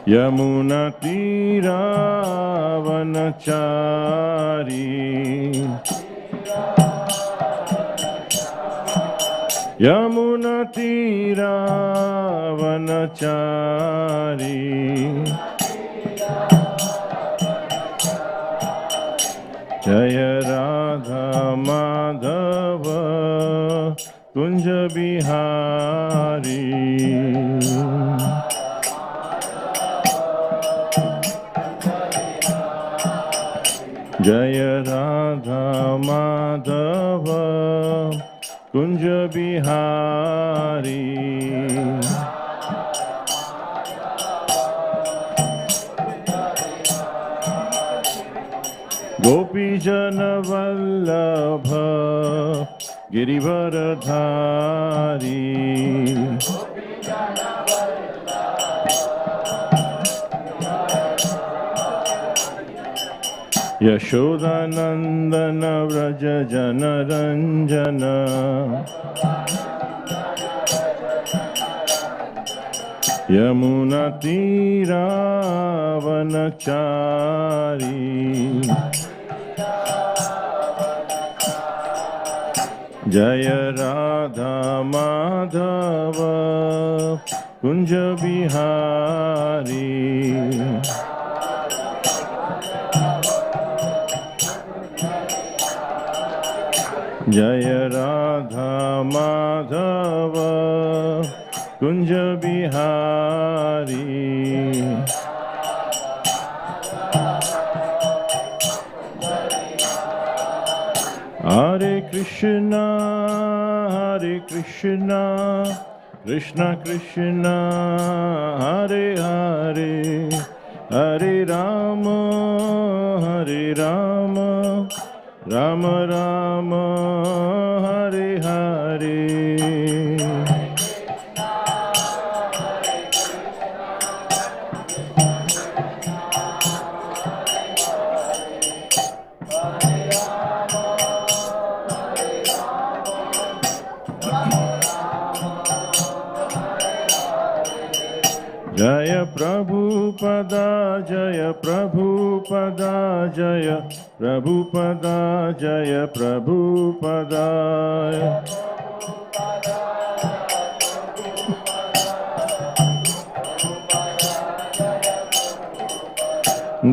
Yamunatiravanachari Yamunatiravanachari Jaya Radha Madhava Kunja Bihari Jaya Radha Madhava Kunja Bihari Gopi Jana Vallabha Girivaradhari Yashodanandana Vraja Jana Ranjana Yamunatiravanachari Jaya Radha Madhava Kunja Bihari Jaya Radha Madhava Kunja Bihari Hare Krishna Krishna Krishna Hare Hare Hare Rama Rama Rama Hare Hare Jaya Prabhupada Jaya Prabhupada Jaya Prabhupada Jaya Prabhupada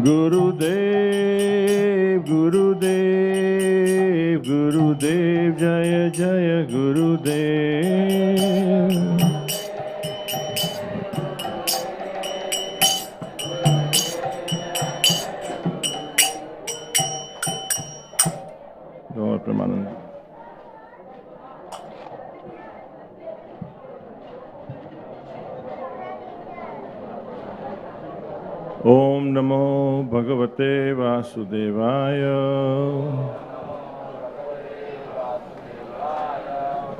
Gurudev Gurudev Gurudev Jaya Jaya Gurudev Lord Brahma. Om Namo Bhagavate Vasudevaya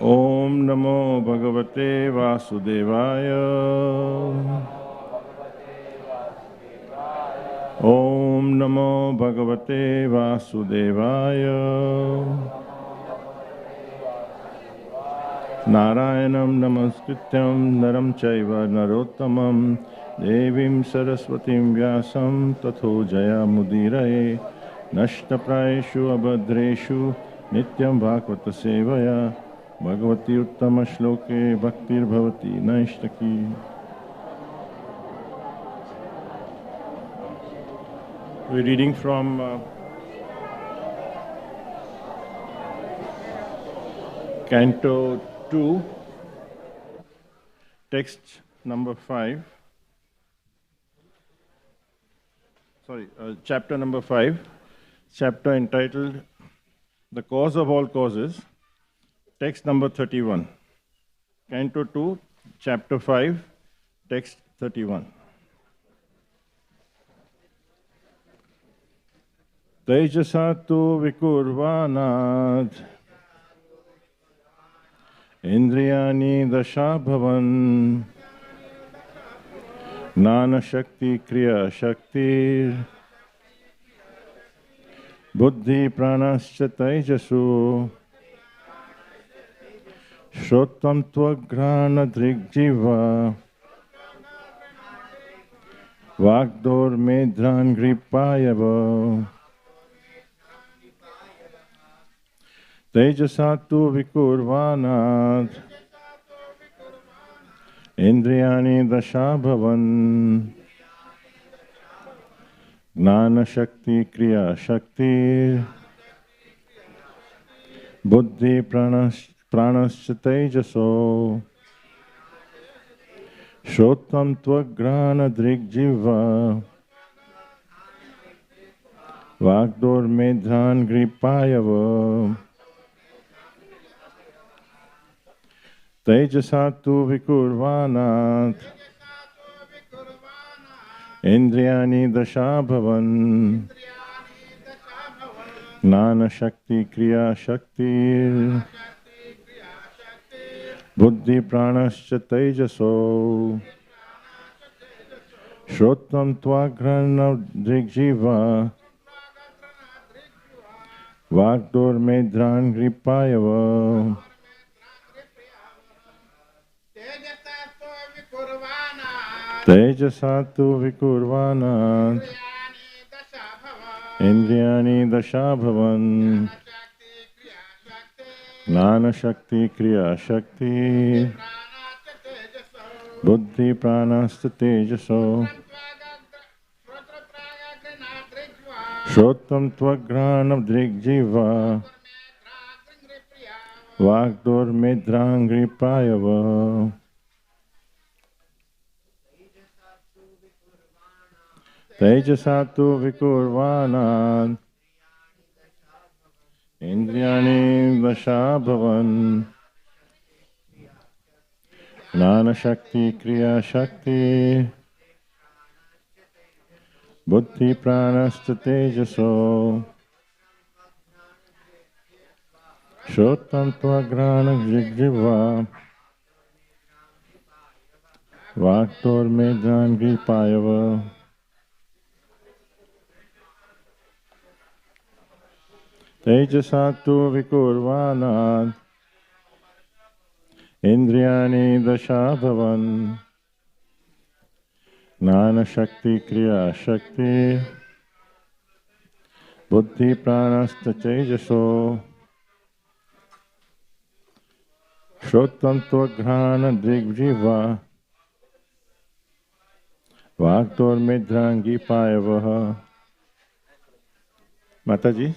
Om Namo Bhagavate Vasudevaya Om Namo Bhagavate Vasudevaya Narayanam Namaskrityam Naram Chaiva Narottamam Devim Saraswatim Vyasam Tatho Jaya Mudiraye Nashtaprayeshu Abhadreshu Nityam Bhagavata Sevaya Bhagavati Uttama Shloke Bhaktir Bhavati Naishtaki. We're reading from Canto 2, text number 5. Chapter number 5, chapter entitled The Cause of All Causes, text number 31. Canto 2, chapter 5, text 31. Tejasatu vikurvanad Indriyani dashabhavan Nana Shakti Kriya Shakti Buddhi Pranascha Tejasu Shrotam Tvagrana Drigjiva Vagdor medran gripayava. Tejasatu vikurvanat. Indriyani dashabhavan. Gnana Shakti Kriya Shakti Buddhi Pranascha Tejaso Shrotam Tvagrana Drigjiva Vagdor Medhan Gripayava Tejasatu Vikurvanat Indriyani Dashabhavan Gnana Shakti Kriya Shakti Buddhi Pranascha Tejaso Shrotam Tvagrana Drigjiva Vagdor Medran Gripayava Tejasatu Vikurvanat Indriyani Dashabhavan Gnana Shakti Kriya Shakti Buddhi Pranascha Tejaso Shrotam Tvagrana Drigjiva Vagdor Medran Gripayava Tejasatu Vikurvanat Indriyani Vashabhavan Gnana Shakti Kriya Shakti Buddhi Pranascha Tejaso Shrotam Tvagrana Drigjiva Vagdor Medran Gripayava Tejasatu Vikurvanat Indriyani Dashabhavan Gnana Shakti Kriya Shakti Buddhi Pranascha Tejaso Shrotam Tvagrana Drigjiva Vagdor Medran Gripayava Mataji.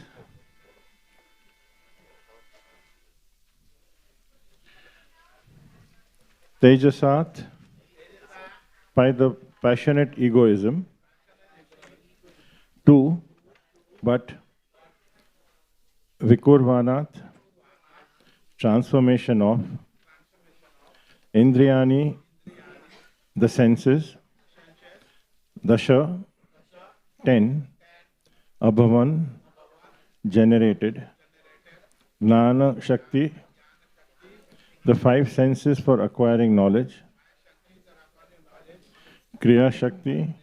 Tejasat, by the passionate egoism. 2, but Vikurvanat, transformation of Indriyani, the senses, Dasha, 10, Abhavan, generated, Gnana Shakti, the 5 senses for acquiring knowledge, Kriya Shakti,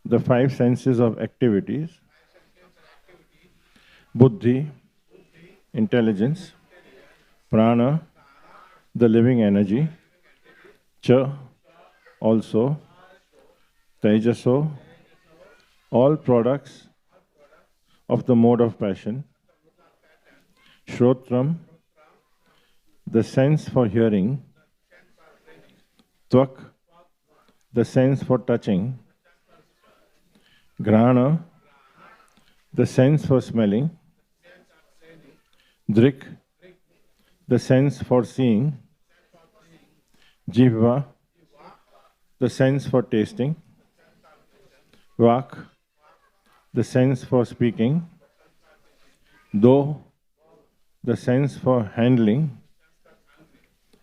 the 5 senses of activities, Buddhi, intelligence, Prana, the living energy, Cha, also, Tejaso, all products of the mode of passion, Shrotram, the sense for hearing, Tvak, the sense for touching, Grana, the sense for smelling, Drik, the sense for seeing, Jivva, the sense for tasting, Vak, the sense for speaking, Do, the sense for handling,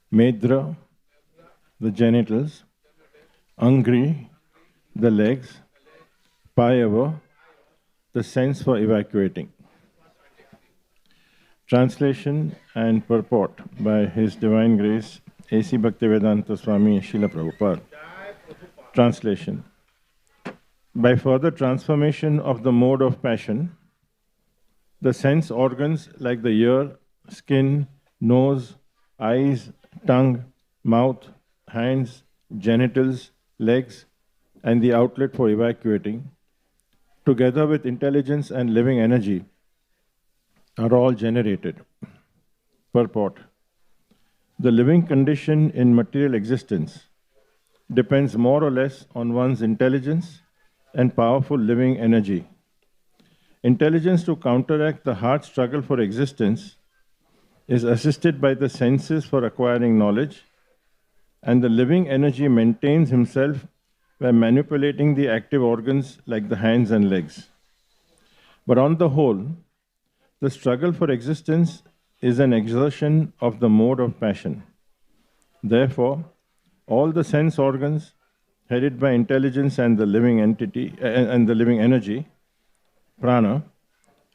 Medra, the genitals, Angri, the legs, Payava, the sense for evacuating. Translation and purport by His Divine Grace, A.C. Bhaktivedanta Swami Srila Prabhupada. Translation. By further transformation of the mode of passion, the sense organs like the ear, skin, nose, eyes, tongue, mouth, hands, genitals, legs, and the outlet for evacuating, together with intelligence and living energy, are all generated. Purport. The living condition in material existence depends more or less on one's intelligence and powerful living energy. Intelligence to counteract the hard struggle for existence is assisted by the senses for acquiring knowledge, and the living energy maintains himself by manipulating the active organs like the hands and legs. But on the whole, the struggle for existence is an exertion of the mode of passion. Therefore, all the sense organs, headed by intelligence and the living entity and the living energy, prana,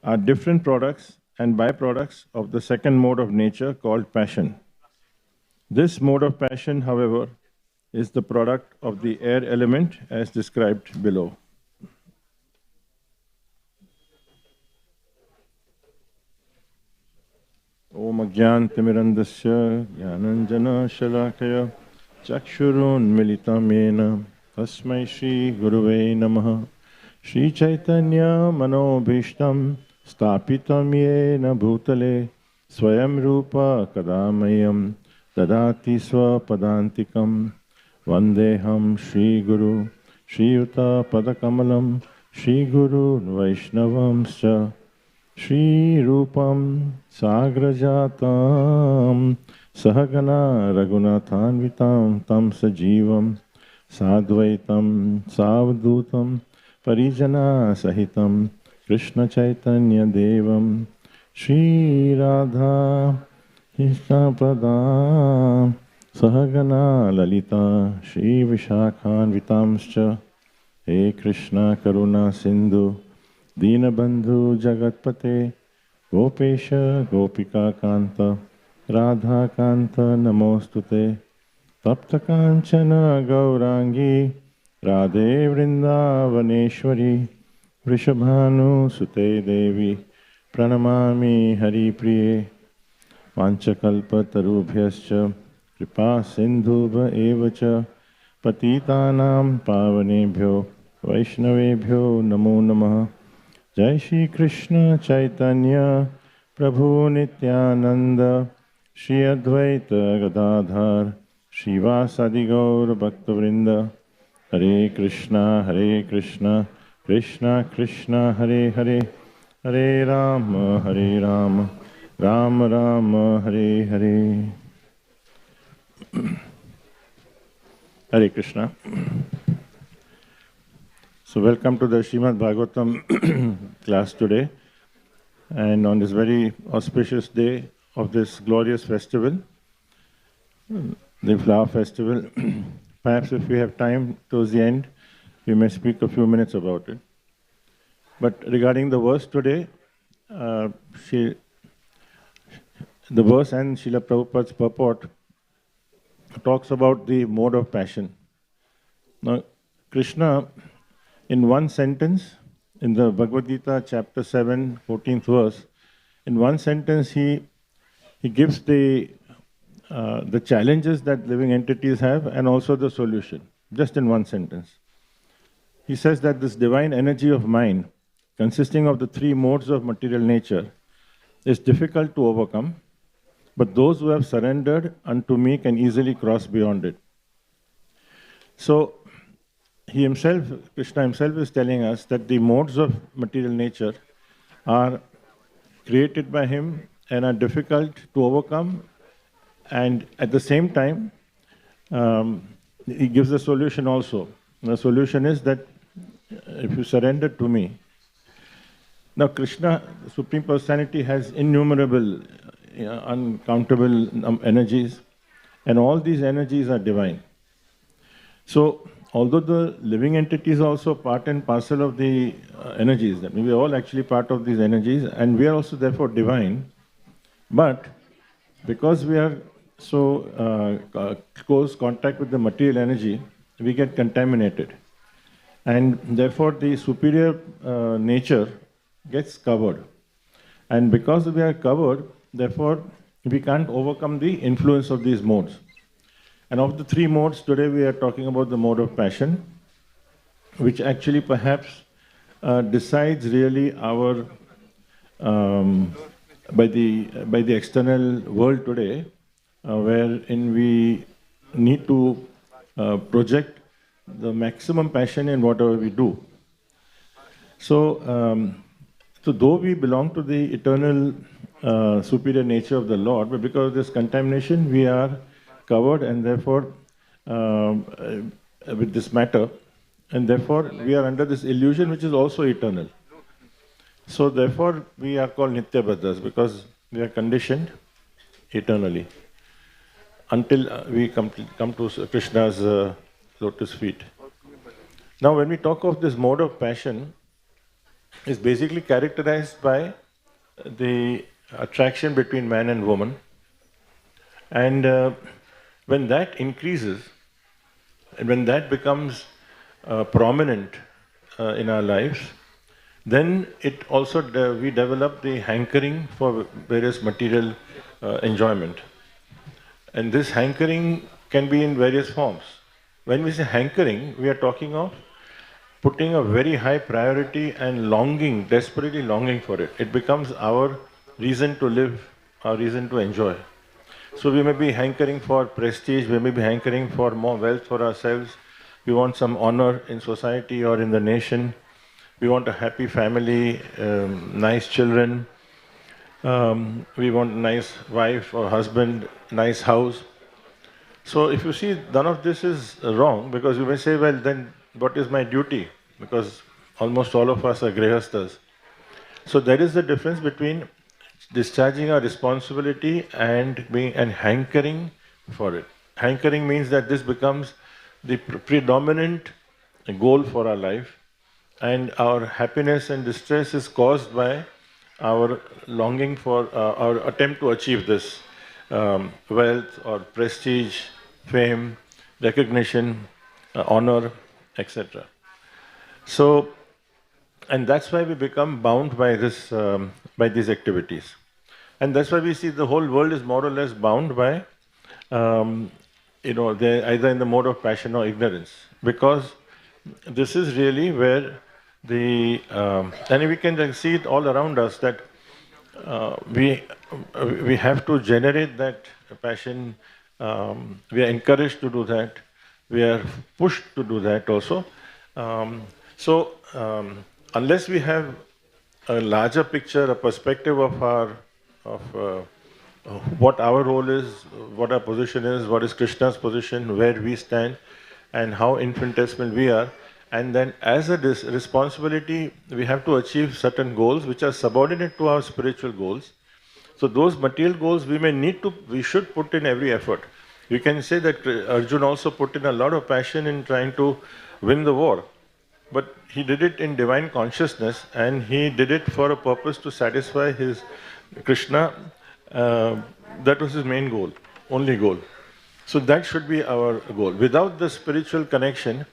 are different products and byproducts of the second mode of nature called passion. This mode of passion, however, is the product of the air element as described below. Om Ajnantimirandasya Jnananjana Shalakaya Chakshurunmilitam Yena Tasmai Shri Guruve Namaha Shri Chaitanya Manobhishtam Stapitam Yena Bhutale Swayam Rupa Kadamayam Dadati Swapadantikam Vandeham Shri Guru Shri Yuta Padakamalam Shri Guru Vaishnavamscha Shri Rupam Sagrajatam Sahagana Raghunathanvitam Tam Sajivam Sadvaitam Savdutam Parijana Sahitam Krishna Chaitanya Devam Shri Radha Krishna Padam Sahagana Lalita Shri Vishakhanvitamscha He Krishna Karuna Sindhu Deenabandhu Jagatpate Gopesha Gopika Kanta Radha Kanta Namostute Tapta Kanchana Gaurangi Radhe Vrindavaneshwari Vrishabhanu Sute Devi Pranamami Hari Priye Vanchakalpa Tarubhyascha Kripa Sindhuva Evacha Patitanam Pavanebhyo Vaishnavebhyo Namo Namaha Jai Shri Krishna Chaitanya Prabhu Nityananda Shri Advaita Gadadhar Shivasadi Gaur Bhaktavrinda Hare Krishna Krishna Krishna Hare Hare Hare Rama Rama Rama Hare Hare. Hare Krishna. So welcome to the Srimad Bhagavatam class today, and on this very auspicious day of this glorious festival, the flower festival. Perhaps if we have time towards the end, we may speak a few minutes about it. But regarding the verse today, the verse and Srila Prabhupada's purport talks about the mode of passion. Now, Krishna, in one sentence, in the Bhagavad Gita, chapter 7, 14th verse, in one sentence he gives the challenges that living entities have and also the solution, just in one sentence. He says that this divine energy of mind, consisting of the three modes of material nature, is difficult to overcome, but those who have surrendered unto me can easily cross beyond it. So, Krishna himself is telling us that the modes of material nature are created by him and are difficult to overcome, and at the same time, he gives a solution also. The solution is that if you surrender to me. Now, Krishna, the Supreme Personality, has innumerable, uncountable energies, and all these energies are divine. So, although the living entities are also part and parcel of the energies, that we are all actually part of these energies, and we are also therefore divine, but because we are so close contact with the material energy, we get contaminated. And therefore the superior nature gets covered. And because we are covered, therefore we can't overcome the influence of these modes. And of the three modes, today we are talking about the mode of passion. which actually perhaps decides really our by the external world today, wherein we need to project the maximum passion in whatever we do. So though we belong to the eternal superior nature of the Lord, but because of this contamination, we are covered and therefore with this matter, and therefore we are under this illusion which is also eternal. So therefore we are called Nitya Bhaddras because we are conditioned eternally until we come to Krishna's lotus feet. Now when we talk of this mode of passion, it's basically characterized by the attraction between man and woman. And when that increases, and when that becomes prominent in our lives, then it also we develop the hankering for various material enjoyment. And this hankering can be in various forms. When we say hankering, we are talking of putting a very high priority and longing, desperately longing for it. It becomes our reason to live, our reason to enjoy. So we may be hankering for prestige, we may be hankering for more wealth for ourselves. We want some honor in society or in the nation. We want a happy family, nice children. We want a nice wife or husband, nice house. So if you see, none of this is wrong, because you may say, well, then what is my duty? Because almost all of us are grihasthas. So there is the difference between discharging our responsibility and hankering for it. Hankering means that this becomes the predominant goal for our life, and our happiness and distress is caused by our longing for our attempt to achieve this wealth or prestige, fame, recognition, honor, etc. So, and that's why we become bound by this, by these activities, and that's why we see the whole world is more or less bound by, they're either in the mode of passion or ignorance, because this is really where and we can see it all around us that we have to generate that passion. We are encouraged to do that. We are pushed to do that also. Unless we have a larger picture, a perspective of what our role is, what our position is, what is Krishna's position, where we stand, and how infinitesimal we are, and then as a responsibility, we have to achieve certain goals which are subordinate to our spiritual goals. So those material goals we should put in every effort. We can say that Arjun also put in a lot of passion in trying to win the war, but he did it in divine consciousness, and he did it for a purpose to satisfy his Krishna. That was his main goal, only goal. So that should be our goal. Without the spiritual connection,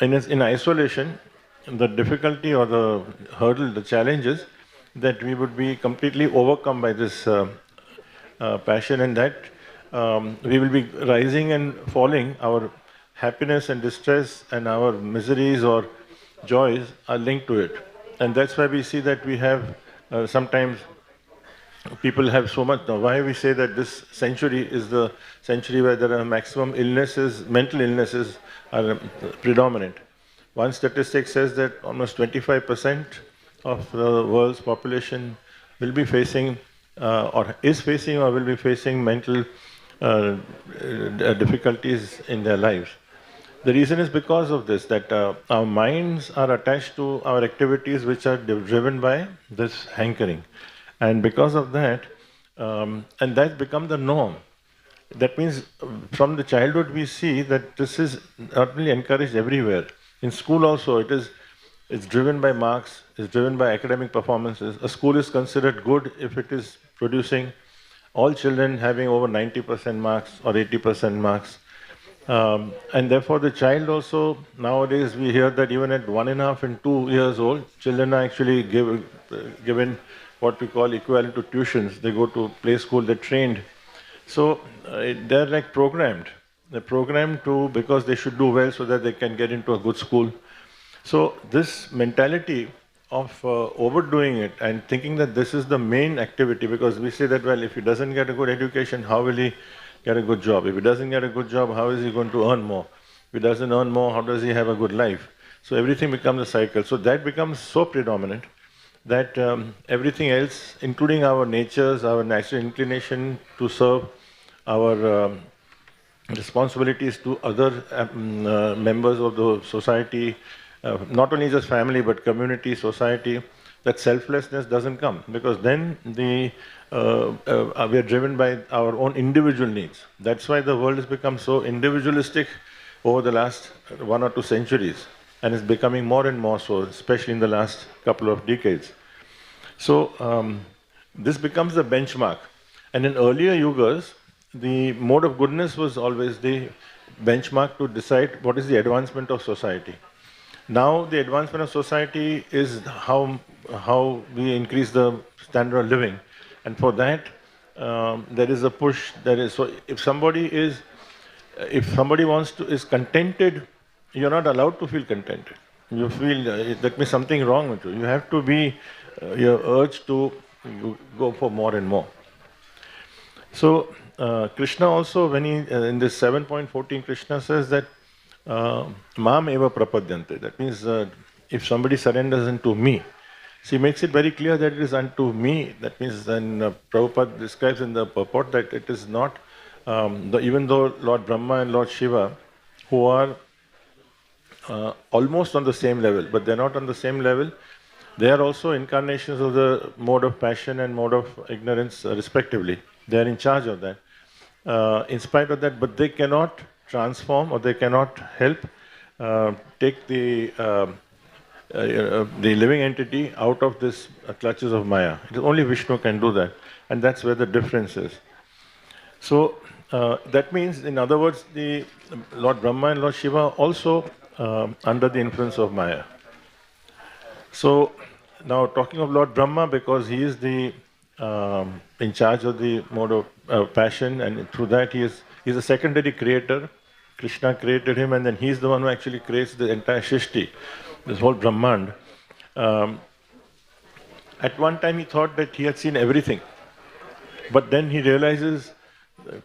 in isolation, the difficulty or the hurdle, the challenge is that we would be completely overcome by this passion, and that we will be rising and falling. Our happiness and distress and our miseries or joys are linked to it. And that's why we see that we have sometimes people have so much. Now, why we say that this century is the century where there are maximum illnesses, mental illnesses are predominant. One statistic says that almost 25% of the world's population will be facing or is facing or will be facing mental difficulties in their lives. The reason is because of this, that our minds are attached to our activities which are driven by this hankering. And because of that, and that's become the norm. That means from the childhood we see that this is not really encouraged everywhere. In school also it's driven by marks, it's driven by academic performances. A school is considered good if it is producing all children having over 90% marks or 80% marks. And therefore the child also, nowadays we hear that even at 1.5 and 2 years old, children are actually given what we call equivalent to tuitions. They go to play school, they're trained. So they're like programmed. They're programmed because they should do well so that they can get into a good school. So this mentality of overdoing it and thinking that this is the main activity, because we say that, well, if he doesn't get a good education, how will he get a good job? If he doesn't get a good job, how is he going to earn more? If he doesn't earn more, how does he have a good life? So everything becomes a cycle. So that becomes so predominant that everything else, including our natures, our natural inclination to serve, our responsibilities to other members of the society, not only just family but community, society, that selflessness doesn't come, because then we are driven by our own individual needs. That's why the world has become so individualistic over the last 1 or 2 centuries, and is becoming more and more so, especially in the last couple of decades. So this becomes the benchmark. And in earlier yugas, the mode of goodness was always the benchmark to decide what is the advancement of society. Now the advancement of society is how we increase the standard of living, and for that there is a push. So if somebody is contented, you're not allowed to feel contented. You feel that means something wrong with you. You have to be your urge to go for more and more. So Krishna also, when he in this 7.14, Krishna says that Mam eva prapadyante. That means if somebody surrenders unto me, she makes it very clear that it is unto me. That means then Prabhupada describes in the purport that it is not, even though Lord Brahma and Lord Shiva, who are almost on the same level, but they're not on the same level. They are also incarnations of the mode of passion and mode of ignorance, respectively. They are in charge of that. In spite of that, but they cannot transform, or they cannot help take the living entity out of this clutches of Maya. It is only Vishnu can do that, and that's where the difference is. So that means, in other words, the Lord Brahma and Lord Shiva also under the influence of Maya. So now talking of Lord Brahma, because he is the in charge of the mode of passion, and through that he's a secondary creator. Krishna created him, and then he's the one who actually creates the entire Shishti, this whole Brahmand. At one time he thought that he had seen everything, but then he realizes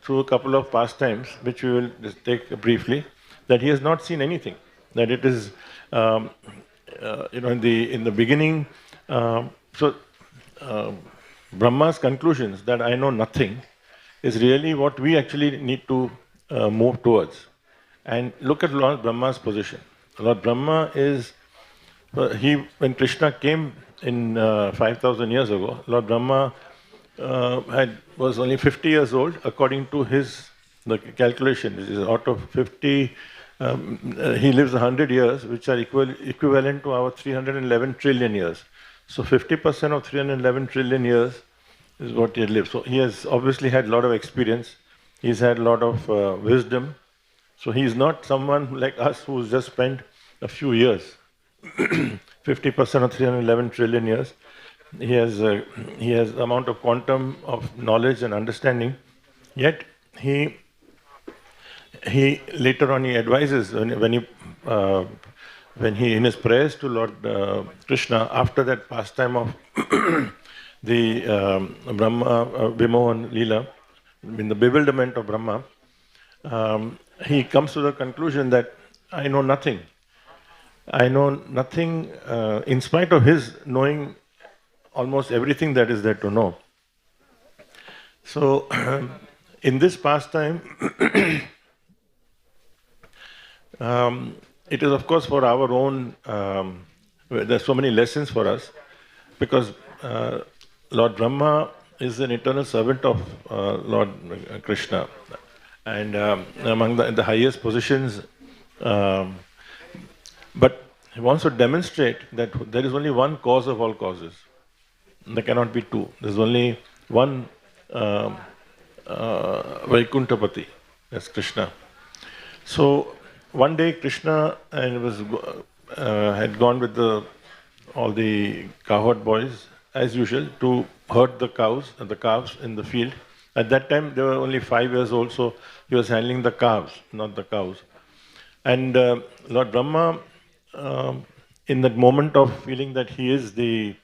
through a couple of pastimes, which we will just take briefly, that he has not seen anything. That it is, in the beginning. Brahma's conclusions that I know nothing is really what we actually need to move towards. And look at Lord Brahma's position. Lord Brahma is, when Krishna came in 5,000 years ago, Lord Brahma was only 50 years old, according to the calculation. This is out of 50, he lives 100 years, which are equivalent to our 311 trillion years. So 50% of 311 trillion years is what he had lived. So he has obviously had a lot of experience. He's had a lot of wisdom. So he's not someone like us who's just spent a few years. 50% of 311 trillion years. He has amount of quantum of knowledge and understanding. Yet he later on he advises when he in his prayers to Lord Krishna, after that pastime of the Brahma Vimohan Leela, in the bewilderment of Brahma, he comes to the conclusion that I know nothing. I know nothing, in spite of his knowing almost everything that is there to know. So, in this pastime, it is of course for our own, there's so many lessons for us, because Lord Brahma is an eternal servant of Lord Krishna, and among the highest positions, but he wants to demonstrate that there is only one cause of all causes. There cannot be two. There's only one Vaikuntapati, that's Krishna. So one day Krishna had gone with all the cowherd boys, as usual, to herd the calves in the field. At that time they were only 5 years old, so he was handling the calves, not the cows. And Lord Brahma in that moment of feeling that he is the,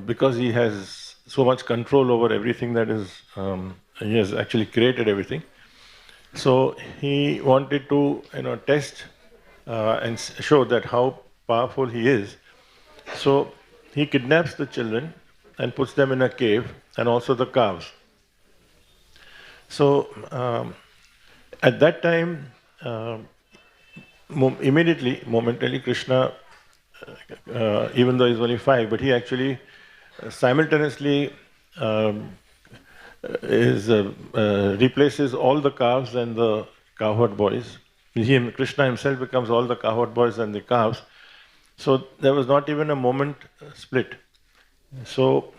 because he has so much control over everything that is, he has actually created everything. So he wanted to, test and show that how powerful he is. So he kidnaps the children and puts them in a cave, and also the calves. So at that time, immediately, momentarily, Krishna, even though he's only 5, but he actually simultaneously um, replaces all the calves and the cowherd boys. Krishna himself becomes all the cowherd boys and the calves. So there was not even a moment split. So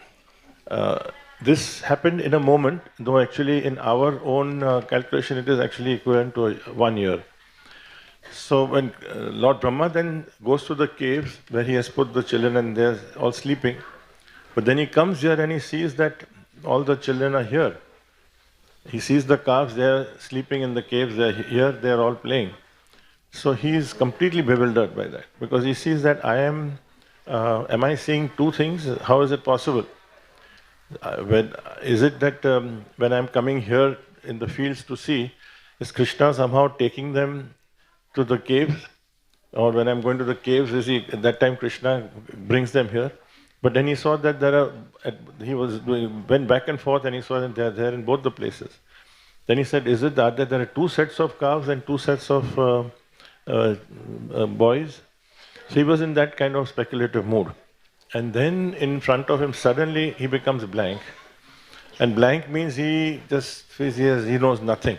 this happened in a moment, though actually in our own calculation it is actually equivalent to 1 year. So when Lord Brahma then goes to the caves where he has put the children and they're all sleeping, but then he comes here and he sees that all the children are here. He sees the calves, they're sleeping in the caves, they're here, they're all playing. So he is completely bewildered by that because he sees that am I seeing two things? How is it possible? Is it that when I'm coming here in the fields to see, is Krishna somehow taking them to the caves? Or when I'm going to the caves, is he, at that time Krishna brings them here? But then he saw that went back and forth and he saw that they're there in both the places. Then he said, is it that there are two sets of calves and two sets of boys? So he was in that kind of speculative mood. And then in front of him, suddenly he becomes blank. And blank means he knows nothing.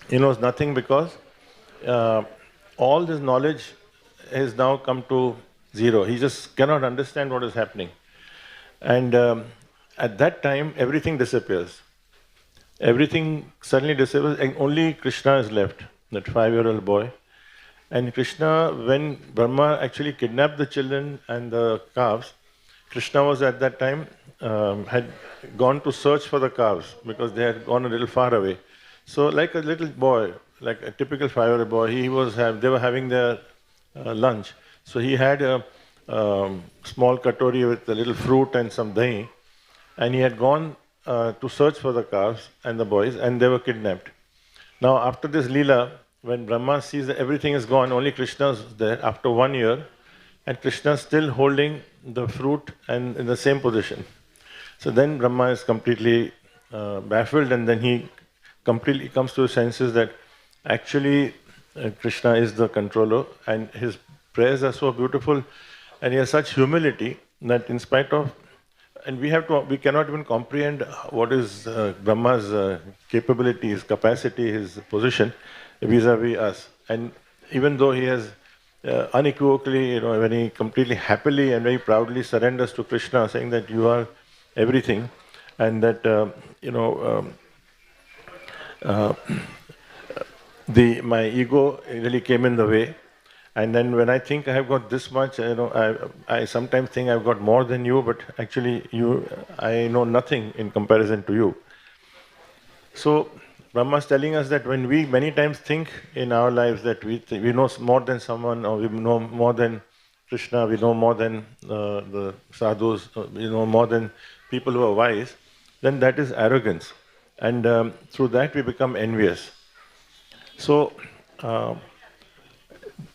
He knows nothing because all this knowledge has now come to zero. He just cannot understand what is happening. And at that time, everything disappears. Everything suddenly disappears, and only Krishna is left, that 5-year-old boy. And Krishna, when Brahma actually kidnapped the children and the calves, Krishna was at that time, had gone to search for the calves because they had gone a little far away. So, like a little boy, like a typical 5-year-old boy, they were having their lunch. So he had a small katori with a little fruit and some dahi, and he had gone to search for the calves and the boys, and they were kidnapped. Now, after this Leela, when Brahma sees that everything is gone, only Krishna is there after 1 year, and Krishna still holding the fruit and in the same position. So then Brahma is completely baffled, and then he completely comes to his senses that actually Krishna is the controller, and his prayers are so beautiful, and he has such humility that in spite of, and we cannot even comprehend what is Brahma's capability, his capacity, his position vis-a-vis us. And even though he has unequivocally, when he completely happily and very proudly surrenders to Krishna, saying that you are everything, and that my ego really came in the way. And then when I think I have got this much, I sometimes think I've got more than you, but actually I know nothing in comparison to you. So Brahma is telling us that when we many times think in our lives that we know more than someone, or we know more than Krishna, we know more than the sadhus, we know more than people who are wise, then that is arrogance. And through that we become envious. So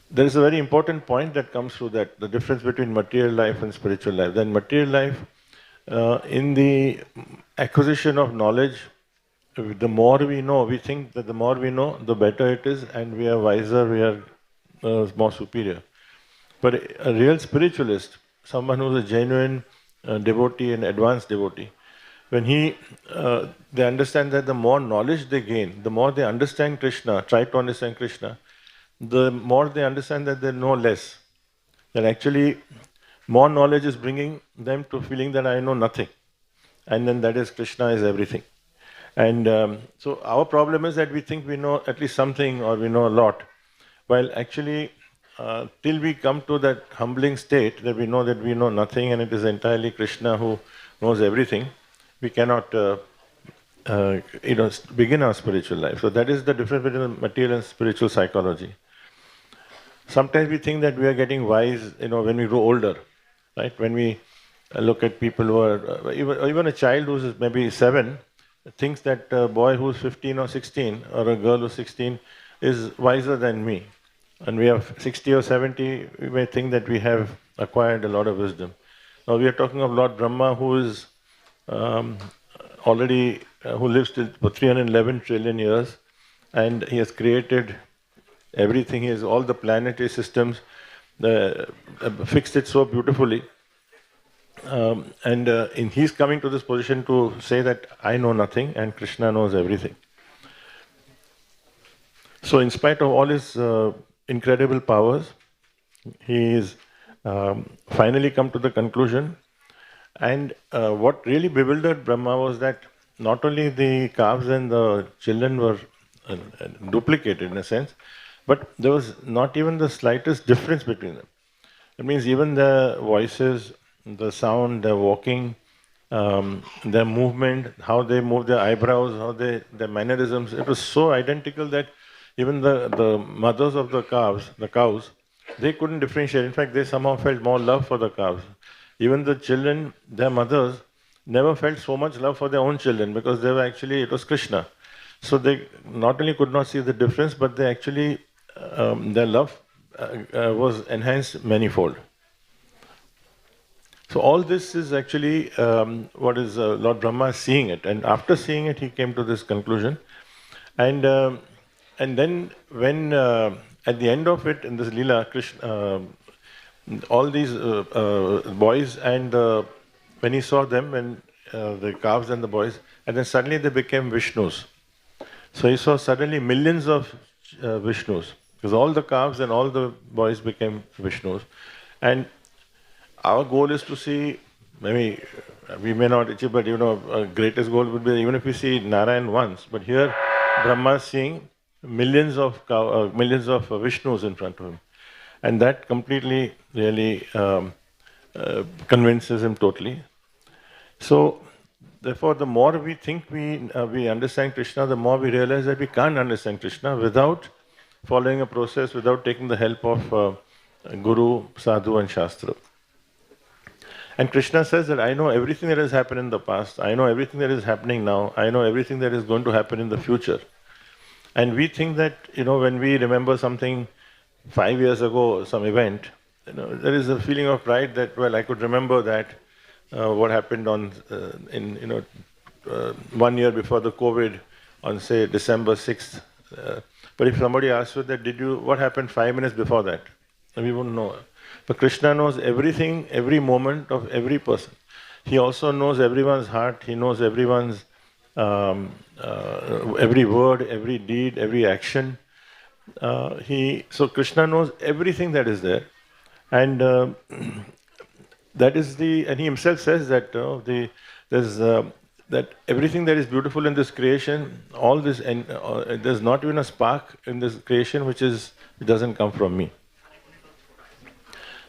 there is a very important point that comes through that, the difference between material life and spiritual life. Then material life, in the acquisition of knowledge, the more we know, we think that the more we know, the better it is, and we are wiser, we are more superior. But a real spiritualist, someone who is a genuine devotee and advanced devotee, when they understand that the more knowledge they gain, the more they understand Krishna, try to understand Krishna, the more they understand that they know less. That actually more knowledge is bringing them to feeling that I know nothing. And then that is Krishna is everything. And so our problem is that we think we know at least something or we know a lot. While actually, till we come to that humbling state that we know nothing and it is entirely Krishna who knows everything, we cannot begin our spiritual life. So that is the difference between the material and spiritual psychology. sometimes we think that we are getting wise, when we grow older, right? When we look at people who are, even a child who's maybe 7, thinks that a boy who's 15 or 16 or a girl who's 16 is wiser than me. And we have 60 or 70, we may think that we have acquired a lot of wisdom. Now we are talking of Lord Brahma, who is um, already, who lives till for 311 trillion years, and he has created everything. He has all the planetary systems, fixed it so beautifully. And he's coming to this position to say that I know nothing and Krishna knows everything. So in spite of all his incredible powers, he is finally come to the conclusion. And what really bewildered Brahma was that not only the calves and the children were duplicated in a sense, but there was not even the slightest difference between them. That means even the voices, the sound, their walking, their movement, how they move their eyebrows, their mannerisms, it was so identical that even the mothers of the cows, they couldn't differentiate. In fact, they somehow felt more love for the cows. Even the children, their mothers, never felt so much love for their own children because they were actually, it was Krishna. So they not only could not see the difference, but they actually, their love was enhanced manifold. So all this is actually what is Lord Brahma seeing it, and after seeing it, he came to this conclusion. And then when at the end of it in this Leela, Krishna, all these boys and when he saw them, when the calves and the boys, and then suddenly they became Vishnus. So he saw suddenly millions of Vishnus, because all the calves and all the boys became Vishnus. And our goal is to see, maybe we may not achieve, but greatest goal would be even if we see Narayan once, but here Brahma is seeing millions of Vishnus in front of him. And that completely really convinces him totally. So, therefore, the more we think we understand Krishna, the more we realize that we can't understand Krishna without following a process, without taking the help of Guru, Sadhu, and Shastra. And Krishna says that I know everything that has happened in the past, I know everything that is happening now, I know everything that is going to happen in the future. And we think that, when we remember something 5 years ago, some event, there is a feeling of pride that, well, I could remember that, what happened on, 1 year before the COVID, on say December 6th. But if somebody asks you that, what happened 5 minutes before that? And we wouldn't know. But Krishna knows everything, every moment of every person. He also knows everyone's heart, he knows everyone's every word, every deed, every action. So Krishna knows everything that is there. And that is and he himself says that that everything that is beautiful in this creation, all this, and there's not even a spark in this creation which doesn't come from me.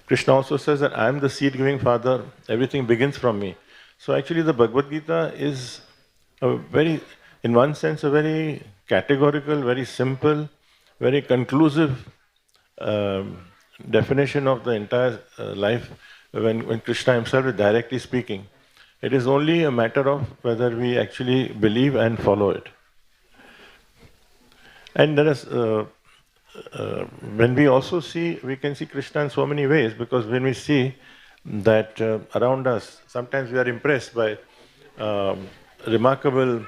Krishna also says that I am the seed-giving father, everything begins from me. So actually the Bhagavad Gita is in one sense, a very categorical, very simple, very conclusive definition of the entire life when Krishna himself is directly speaking. It is only a matter of whether we actually believe and follow it. And there is when we also we can see Krishna in so many ways, because when we see that around us, sometimes we are impressed by remarkable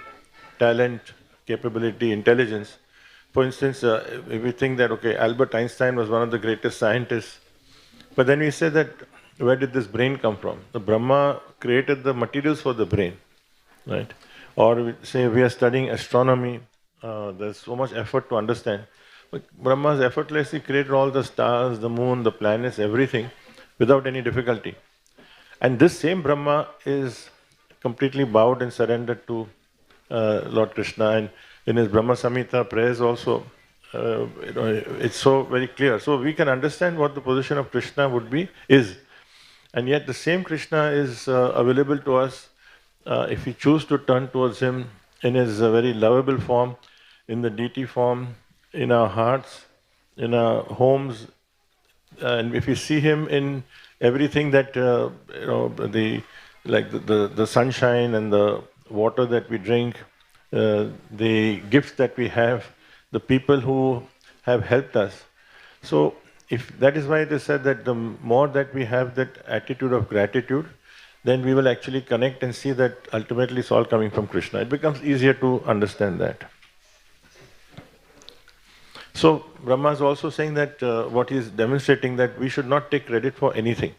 talent, capability, intelligence. For instance, if we think that, okay, Albert Einstein was one of the greatest scientists, but then we say that, where did this brain come from? The Brahma created the materials for the brain, right? Or we say we are studying astronomy, there's so much effort to understand. But Brahma has effortlessly created all the stars, the moon, the planets, everything, without any difficulty. And this same Brahma is completely bowed and surrendered to Lord Krishna. And in his Brahma Samhita prayers also, it's so very clear. So we can understand what the position of Krishna is. And yet the same Krishna is available to us if we choose to turn towards him in his very lovable form, in the deity form, in our hearts, in our homes, and if we see him in everything that the sunshine and the water that we drink, the gifts that we have, the people who have helped us. So if that is why it is said that the more that we have that attitude of gratitude, then we will actually connect and see that ultimately it's all coming from Krishna. It becomes easier to understand that. So Brahma is also saying that what he is demonstrating, that we should not take credit for anything,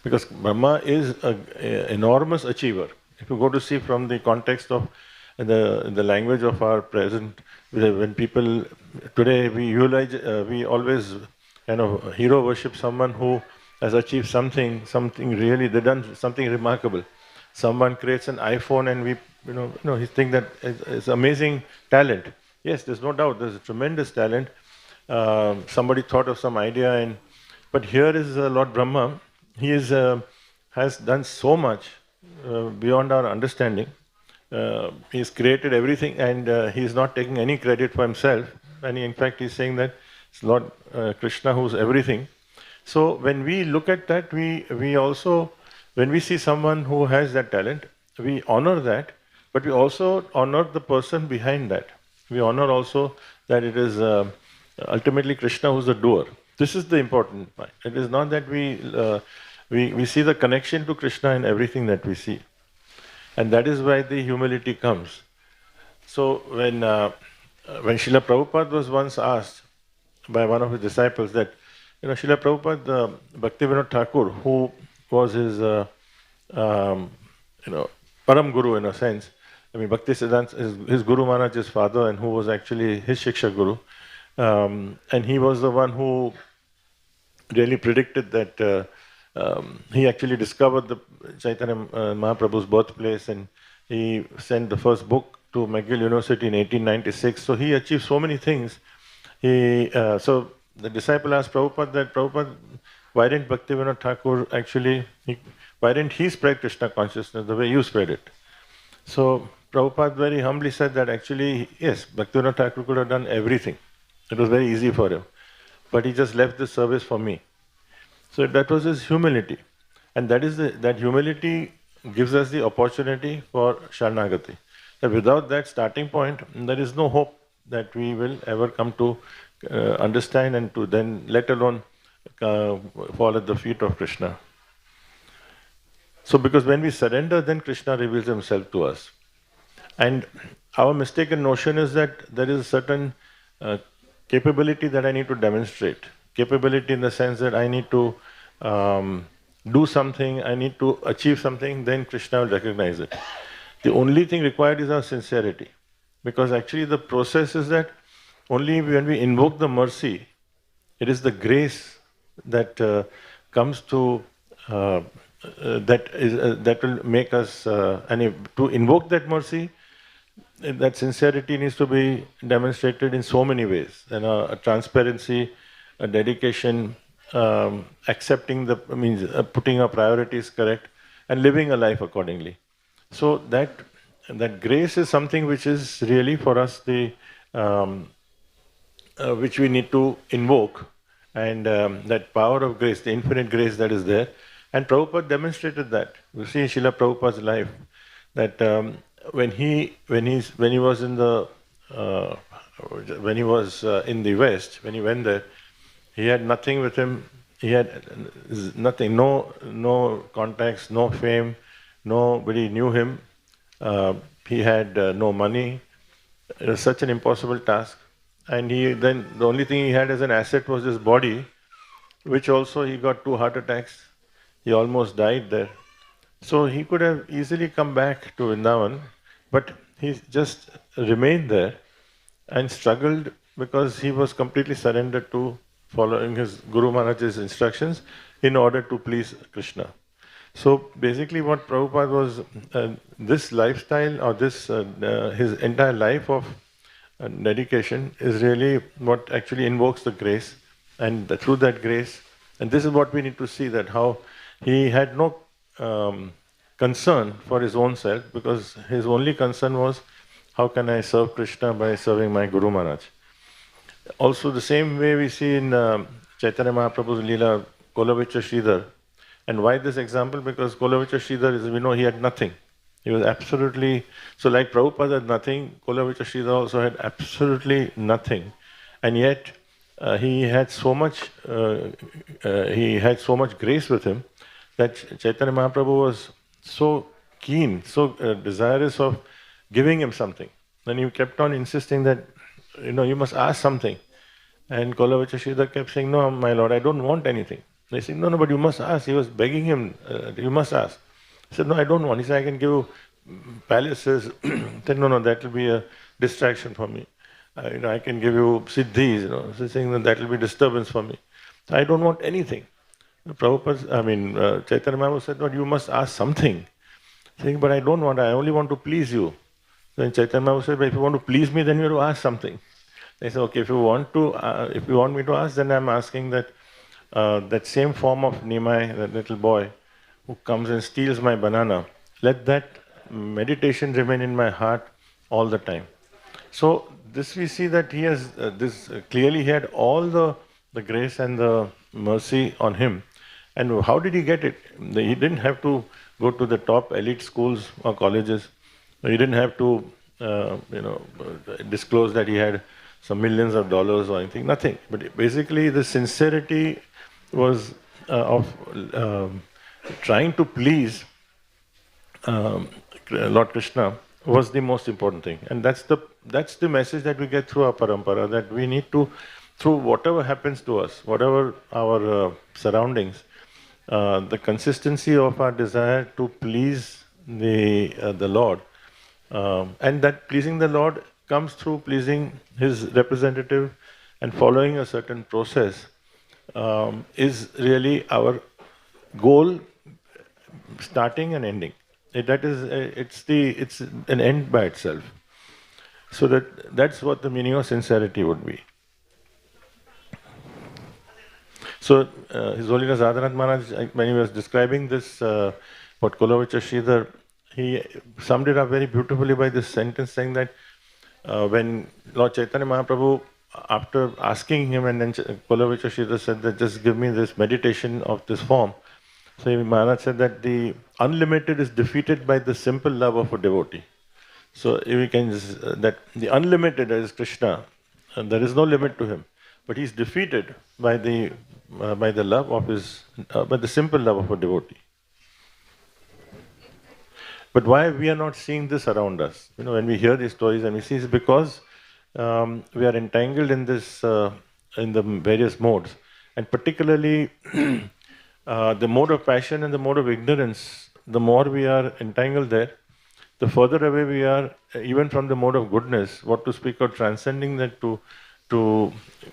because Brahma is an enormous achiever. If you go to see from the context of the language of our present, when people today we always hero worship someone who has achieved something really, they've done something remarkable. Someone creates an iPhone and he think that it's amazing talent. Yes, there's no doubt, there's a tremendous talent. Somebody thought of some idea, but here is Lord Brahma. He has done so much beyond our understanding. He's created everything, and he's not taking any credit for himself. And in fact, he's saying that it's Lord Krishna who's everything. So when we look at that, we also, when we see someone who has that talent, we honor that, but we also honor the person behind that. We honor also that it is ultimately Krishna who's the doer. This is the important point. It is not that we see the connection to Krishna in everything that we see. And that is why the humility comes. So when Srila Prabhupada was once asked by one of his disciples that, Srila Prabhupada, Bhaktivinoda Thakur, who was his, Param Guru in a sense, Bhakti Siddhanta, his Guru Maharaj's father, and who was actually his Shiksha Guru, and he was the one who really predicted that he actually discovered the Chaitanya Mahaprabhu's birthplace, and he sent the first book to McGill University in 1896. So he achieved so many things. So the disciple asked Prabhupada that, Prabhupada, why didn't Bhaktivinoda Thakur actually, why didn't he spread Krishna consciousness the way you spread it? So Prabhupada very humbly said that actually, yes, Bhaktivinoda Thakur could have done everything. It was very easy for him. But he just left the service for me. So that was his humility. And that humility gives us the opportunity for Sharanagati. That without that starting point, there is no hope that we will ever come to understand and to then, let alone fall at the feet of Krishna. So because when we surrender, then Krishna reveals himself to us. And our mistaken notion is that there is a certain capability that I need to demonstrate. Capability in the sense that I need to do something, I need to achieve something, then Krishna will recognize it. The only thing required is our sincerity. Because actually the process is that only when we invoke the mercy, it is the grace that comes to, that will make us, to invoke that mercy, that sincerity needs to be demonstrated in so many ways. A transparency, a dedication, accepting putting our priorities correct, and living a life accordingly. So that grace is something which is really for us which we need to invoke, and that power of grace, the infinite grace that is there. And Prabhupada demonstrated that. You see in Srila Prabhupada's life that when he was in the West, when he went there, he had nothing with him. He had nothing, no contacts, no fame, nobody knew him. He had no money. It was such an impossible task. And then the only thing he had as an asset was his body, which also he got 2 heart attacks. He almost died there. So he could have easily come back to Vrindavan, but he just remained there and struggled because he was completely surrendered to following his Guru Maharaj's instructions in order to please Krishna. So basically what Prabhupada was, this lifestyle or this, his entire life of dedication is really what actually invokes the grace, and through that grace, and this is what we need to see, that how he had no concern for his own self, because his only concern was, how can I serve Krishna by serving my Guru Maharaj? Also the same way we see in Chaitanya Mahaprabhu's Leela, Kolavicha Sridhar. And why this example? Because Kolavicha Sridhar, we know he had nothing. He was absolutely, so like Prabhupada had nothing, Kolavicha Sridhar also had absolutely nothing. And yet, he had so much grace with him that Chaitanya Mahaprabhu was so keen, so desirous of giving him something. And he kept on insisting that, you must ask something. And Kolavicha Sridhar kept saying, no, my lord, I don't want anything. They said, no, but you must ask. He was begging him, you must ask. He said, no, I don't want. He said, I can give you palaces. He said, no, that will be a distraction for me. I can give you siddhis, So saying that will be disturbance for me. So I don't want anything. Chaitanya Mahaprabhu said, no, you must ask something. Saying, but I don't want, I only want to please you. Then Chaitanya Mahaprabhu said, but if you want to please me, then you have to ask something. They said, okay, if you want me to ask, then I'm asking that that same form of Nimai, that little boy who comes and steals my banana, let that meditation remain in my heart all the time. So this we see that he has clearly he had all the grace and the mercy on him. And how did he get it? He didn't have to go to the top elite schools or colleges. He didn't have to disclose that he had some millions of dollars or anything. Nothing. But basically, the sincerity was of trying to please Lord Krishna was the most important thing, and that's the message that we get through our parampara, that we need to, through whatever happens to us, whatever our surroundings, the consistency of our desire to please the Lord, and that pleasing the Lord comes through pleasing His representative and following a certain process, is really our goal, starting and ending. It's an end by itself. So that's what the meaning of sincerity would be. So His Holiness Radhanath Maharaj, when he was describing this, what Kolavicha Sridhar, he summed it up very beautifully by this sentence saying that when Lord Chaitanya Mahaprabhu, after asking him, and then Kolavicha Sridhar said that just give me this meditation of this form. So Maharaj said that the unlimited is defeated by the simple love of a devotee. So we can that the unlimited is Krishna, and there is no limit to him, but he's defeated by the love of by the simple love of a devotee. But why we are not seeing this around us? When we hear these stories and we see, it's because we are entangled in this in the various modes, and particularly. The mode of passion and the mode of ignorance, the more we are entangled there, the further away we are even from the mode of goodness, what to speak of transcending that to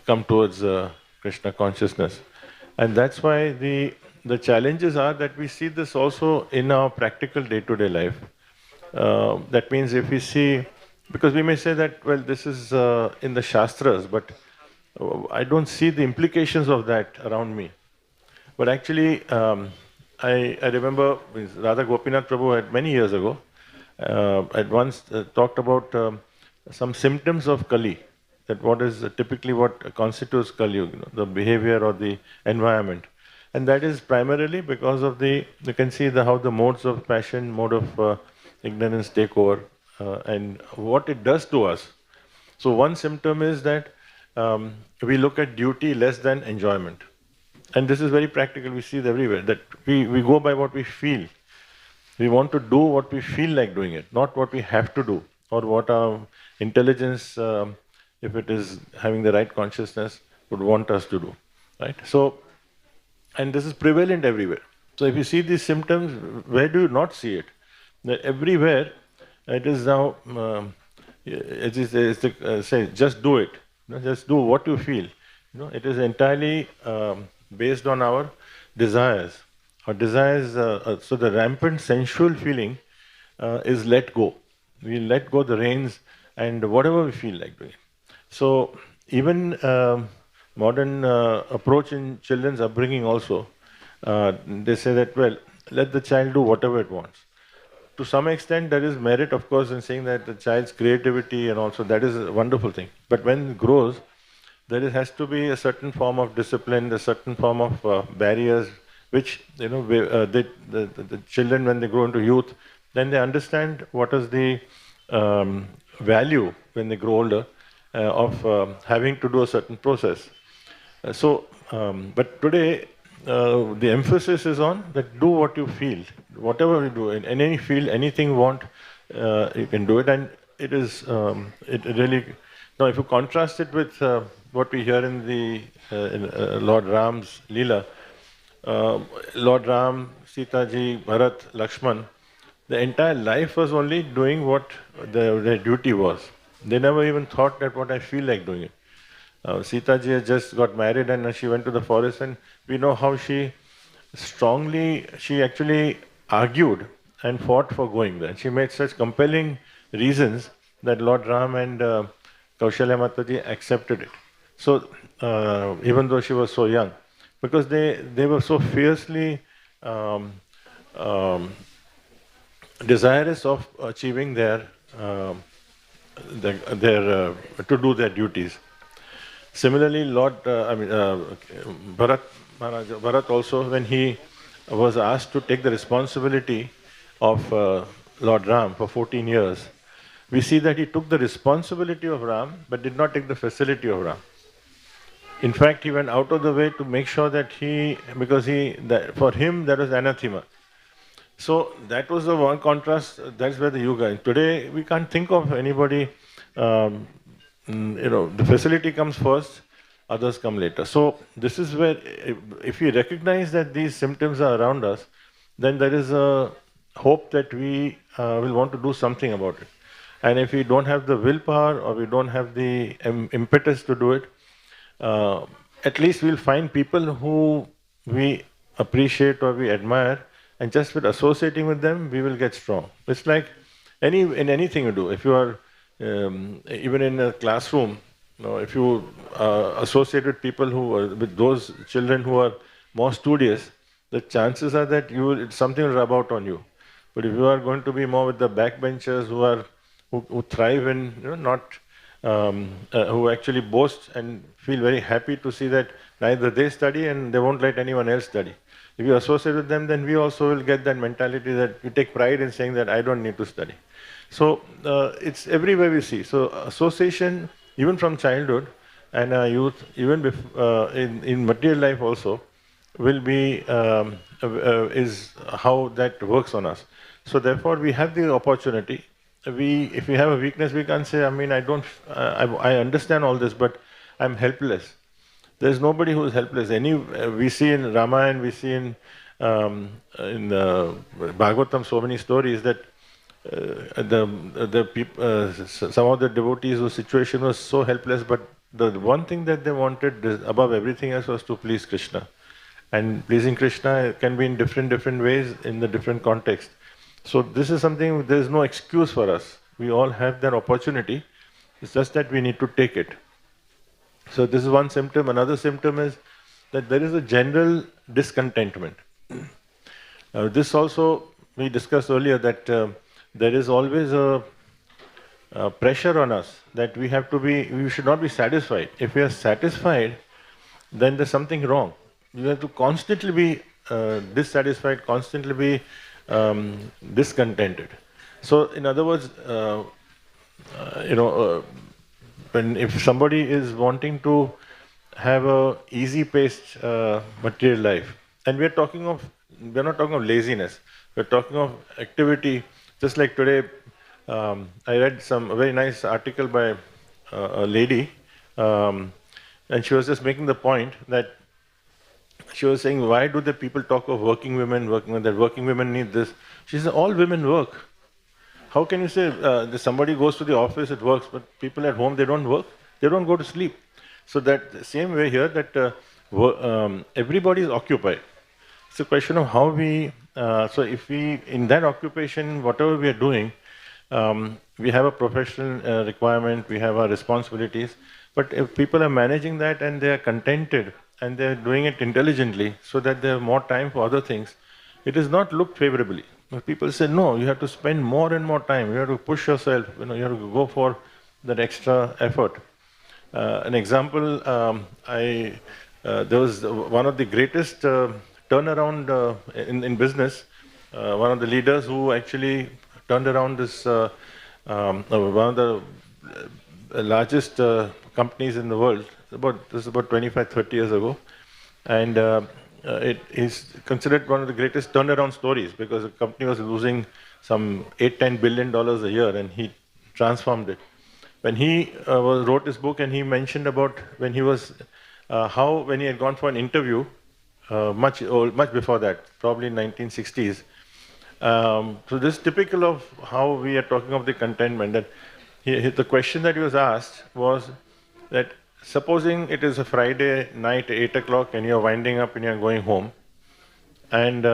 come towards Krishna consciousness. And that's why the challenges are that we see this also in our practical day-to-day life. That means if we see, because we may say that, well, this is in the Shastras, but I don't see the implications of that around me. But actually, I remember Radha Gopinath Prabhu had many years ago had once talked about some symptoms of Kali, that what is typically what constitutes Kali, the behavior or the environment. And that is primarily because of you can see how the modes of passion, mode of ignorance take over and what it does to us. So one symptom is that we look at duty less than enjoyment. And this is very practical, we see it everywhere, that we go by what we feel. We want to do what we feel like doing it, not what we have to do, or what our intelligence, if it is having the right consciousness, would want us to do. Right? So, and this is prevalent everywhere. So if you see these symptoms, where do you not see it? That everywhere, it is now, say, just do it. Just do what you feel. It is entirely based on our desires. Our desires, so the rampant sensual feeling is let go. We let go the reins and whatever we feel like doing. So even modern approach in children's upbringing also, they say that, well, let the child do whatever it wants. To some extent, there is merit, of course, in saying that the child's creativity and also that is a wonderful thing. But when it grows, has to be a certain form of discipline, a certain form of barriers, which the children, when they grow into youth, then they understand what is the value when they grow older of having to do a certain process. But today, the emphasis is on that do what you feel, whatever you do, in any field, anything you want, you can do it, and it really. Now, if you contrast it with what we hear in the Lord Ram's Leela, Lord Ram, Sita ji, Bharat, Lakshman, the entire life was only doing what their duty was. They never even thought that what I feel like doing it. Sita ji had just got married and she went to the forest, and we know how she actually argued and fought for going there. She made such compelling reasons that Lord Ram and Kaushalya Mataji accepted it. So, even though she was so young, because they were so fiercely desirous of achieving their to do their duties. Similarly, Bharat also, when he was asked to take the responsibility of Lord Ram for 14 years, we see that he took the responsibility of Ram but did not take the facility of Ram. In fact, he went out of the way to make sure that for him that was anathema. So that was the one contrast. That's where the yoga. Today we can't think of anybody. The facility comes first, others come later. So this is where, if we recognize that these symptoms are around us, then there is a hope that we will want to do something about it. And if we don't have the willpower or we don't have the impetus to do it, at least we'll find people who we appreciate or we admire, and just with associating with them, we will get strong. It's like in anything you do. If you are even in a classroom, if you associate with people with those children who are more studious, the chances are that something will rub out on you. But if you are going to be more with the backbenchers who thrive in who actually boast and feel very happy to see that neither they study and they won't let anyone else study. If you associate with them, then we also will get that mentality that we take pride in saying that I don't need to study. So it's everywhere we see. So association, even from childhood and youth, even in material life also, will be is how that works on us. So therefore, we have the opportunity. If we have a weakness, we can't say, I understand all this, but I'm helpless. There's nobody who is helpless. We see in Ramayana, we see in Bhagavatam so many stories that some of the devotees whose situation was so helpless, but the one thing that they wanted above everything else was to please Krishna. And pleasing Krishna can be in different ways in the different context. So this is something, there is no excuse for us. We all have that opportunity. It's just that we need to take it. So this is one symptom. Another symptom is that there is a general discontentment. This also, we discussed earlier that there is always a pressure on us that we should not be satisfied. If we are satisfied, then there's something wrong. You have to constantly be dissatisfied, constantly be discontented. So, in other words, if somebody is wanting to have a easy-paced material life, and we're not talking of laziness. We're talking of activity. Just like today, I read a very nice article by a lady, and she was just making the point that she was saying, why do the people talk of working women, that working women need this? She said, all women work. How can you say that somebody goes to the office, it works, but people at home, they don't work? They don't go to sleep. So that same way here, that everybody is occupied. It's a question of how so if in that occupation, whatever we are doing, we have a professional requirement, we have our responsibilities, but if people are managing that and they are contented and they are doing it intelligently so that they have more time for other things, it is not looked favorably. But people say, no, you have to spend more and more time, you have to push yourself, you have to go for that extra effort. An example, there was one of the greatest turnaround in business, one of the leaders who actually turned around this, one of the largest companies in the world. This is about 25, 30 years ago. And it is considered one of the greatest turnaround stories because the company was losing some $8-10 billion a year, and he transformed it. When he wrote this book, and he mentioned about when he was when he had gone for an interview much before that, probably in 1960s. So this is typical of how we are talking of the contentment. That the question that he was asked was that supposing it is a Friday night, 8 o'clock, and you're winding up and you're going home, and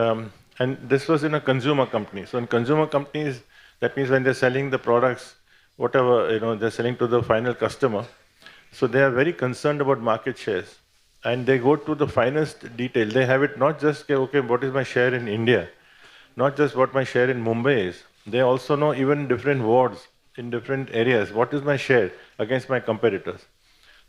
this was in a consumer company. So in consumer companies, that means when they're selling the products, whatever, they're selling to the final customer. So they are very concerned about market shares. And they go to the finest detail. They have it not just, okay, what is my share in India? Not just what my share in Mumbai is. They also know even different wards in different areas. What is my share against my competitors?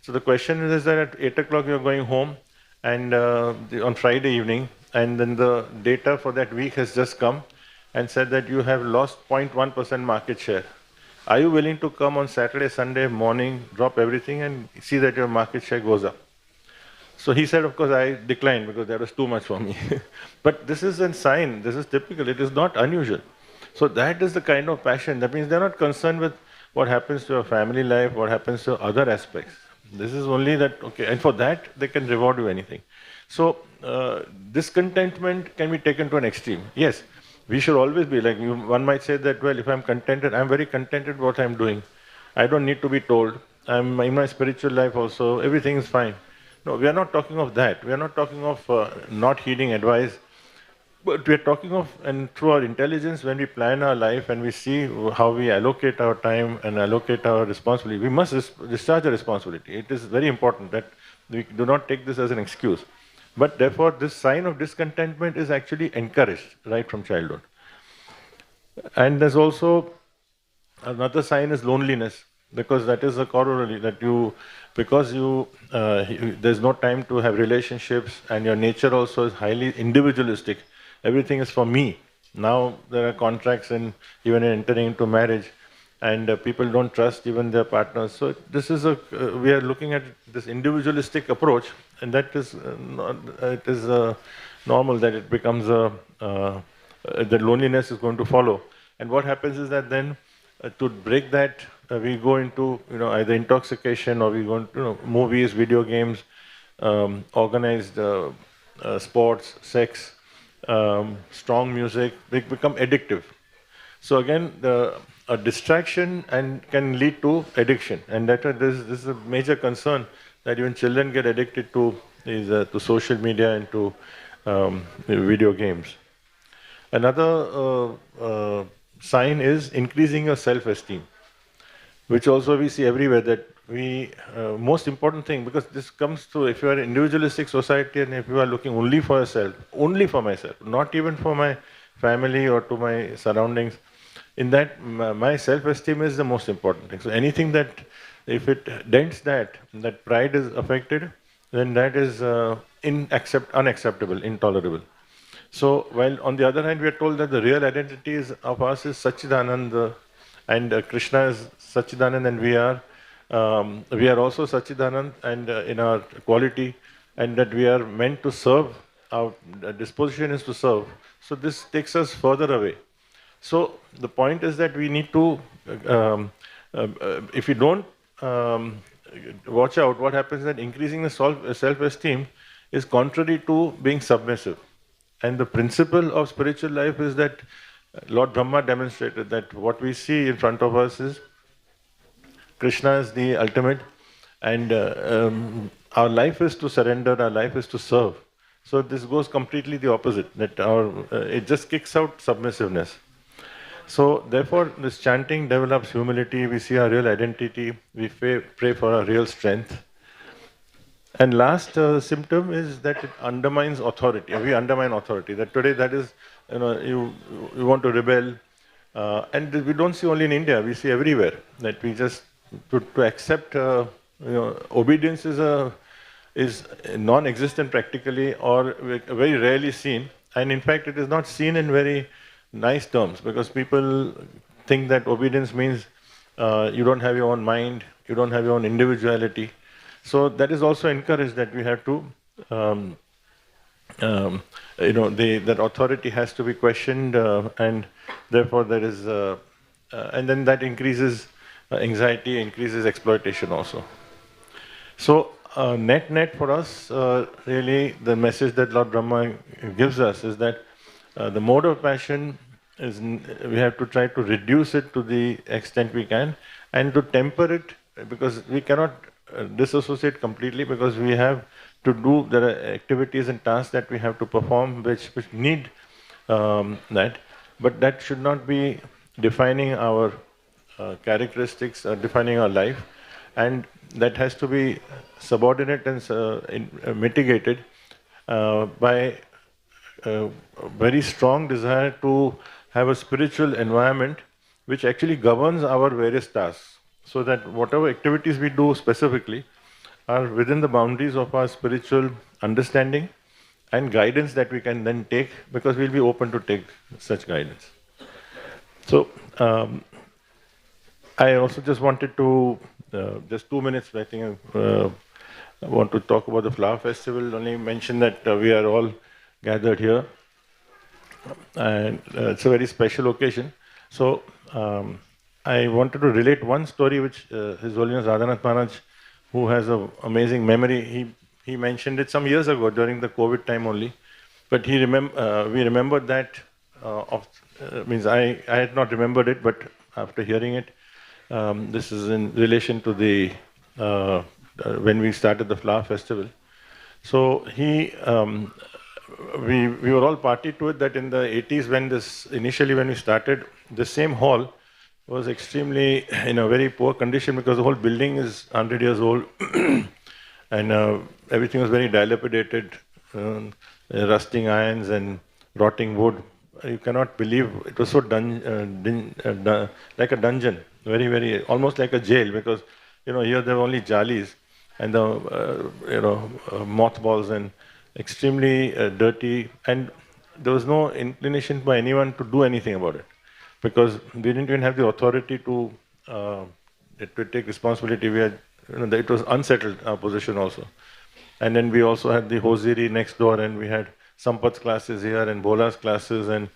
So the question is that at 8 o'clock you're going home, and on Friday evening, and then the data for that week has just come and said that you have lost 0.1% market share. Are you willing to come on Saturday, Sunday morning, drop everything and see that your market share goes up? So he said, of course, I declined because that was too much for me. But this is a sign, this is typical, it is not unusual. So that is the kind of passion. That means they're not concerned with what happens to your family life, what happens to other aspects. This is only that, okay, and for that, they can reward you anything. So discontentment can be taken to an extreme. Yes, we should always be like, one might say that, well, if I'm contented, I'm very contented with what I'm doing. I don't need to be told. I'm in my spiritual life also, everything is fine. No, we are not talking of that. We are not talking of not heeding advice. But we are talking of, and through our intelligence, when we plan our life and we see how we allocate our time and allocate our responsibility, we must discharge our responsibility. It is very important that we do not take this as an excuse. But therefore, this sign of discontentment is actually encouraged right from childhood. And there's also another sign is loneliness, because that is a corollary that there's no time to have relationships, and your nature also is highly individualistic. Everything is for me. Now there are contracts and even entering into marriage, and people don't trust even their partners. So this is we are looking at this individualistic approach, and that is it is normal that it becomes the loneliness is going to follow. And what happens is that then to break that, we go into either intoxication, or we go into movies, video games, organized sports, sex, strong music. They become addictive. So again, a distraction and can lead to addiction, and this is a major concern that even children get addicted to social media and to video games. Another sign is increasing your self-esteem, which also we see everywhere, that most important thing, because this comes to, if you are an individualistic society and if you are looking only for yourself, only for myself, not even for my family or to my surroundings, in that my self-esteem is the most important thing. So anything that, if it dents that pride is affected, then that is unacceptable, intolerable. So while on the other hand, we are told that the real identity of us is Satchidananda, and Krishna is Satchidanand, and we are also Satchidanand, and in our quality, and that we are meant to serve. Our disposition is to serve. So this takes us further away. So the point is that we need to, if we don't watch out, what happens is that increasing the self-esteem is contrary to being submissive. And the principle of spiritual life is that Lord Brahma demonstrated that what we see in front of us is Krishna is the ultimate, and our life is to surrender, our life is to serve. So this goes completely the opposite, that it just kicks out submissiveness. So therefore, this chanting develops humility, we see our real identity, we pray for our real strength. And last symptom is that it undermines authority. We undermine authority. That today, that is, you want to rebel, and we don't see only in India. We see everywhere that we just to accept obedience is non-existent practically, or very rarely seen, and in fact it is not seen in very nice terms, because people think that obedience means you don't have your own mind, you don't have your own individuality. So that is also encouraged, that we have to um, that authority has to be questioned, and therefore there is, and then that increases anxiety, increases exploitation also. So, net for us, really, the message that Lord Brahma gives us is that the mode of passion is, we have to try to reduce it to the extent we can, and to temper it, because we cannot disassociate completely, because we have to do, there are activities and tasks that we have to perform which need that, but that should not be defining our characteristics, defining our life, and that has to be subordinate and mitigated by a very strong desire to have a spiritual environment which actually governs our various tasks, so that whatever activities we do specifically are within the boundaries of our spiritual understanding and guidance that we can then take, because we'll be open to take such guidance. So, I also just wanted to, just 2 minutes, I think, I want to talk about the flower festival. Only mention that we are all gathered here, and it's a very special occasion. So, I wanted to relate one story which His Holiness Radhanath Maharaj, who has an amazing memory, he mentioned it some years ago during the COVID time only, but we remembered that, means I had not remembered it, but after hearing it, this is in relation to the when we started the flower festival. So we were all party to it, that in the 80s, when we started, the same hall was extremely in a very poor condition, because the whole building is 100 years old and everything was very dilapidated, rusting irons and rotting wood. You cannot believe, it was so like a dungeon, very, very, almost like a jail, because here there were only jalis and the mothballs, and extremely dirty, and there was no inclination by anyone to do anything about it, because we didn't even have the authority to take responsibility. We had, it was unsettled, our position also. And then we also had the hosiery next door, and we had Sampath's classes here, and Bola's classes, and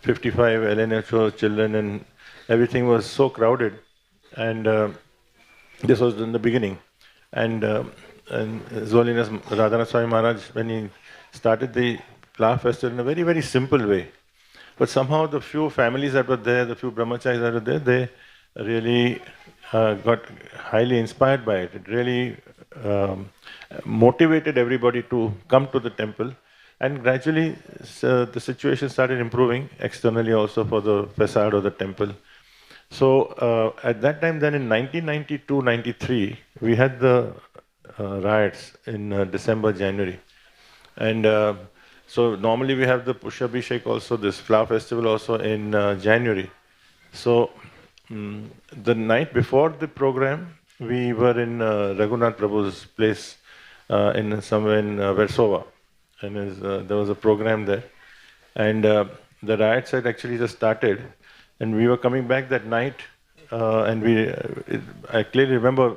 55 LNHO children, and everything was so crowded. And this was in the beginning. And His Holiness Radhanath Swami Maharaj, when he started the flower festival in a very, very simple way, but somehow the few families that were there, the few brahmacharis that were there, they really got highly inspired by it. It really motivated everybody to come to the temple, and gradually the situation started improving externally also for the facade of the temple. So at that time, then in 1992-93, we had the riots in December, January, and so normally we have the Pushabhishek also, this flower festival also in January. So the night before the program, we were in Raghunath Prabhu's place somewhere in Versova, and there was a program there, and the riots had actually just started, and we were coming back that night, and I clearly remember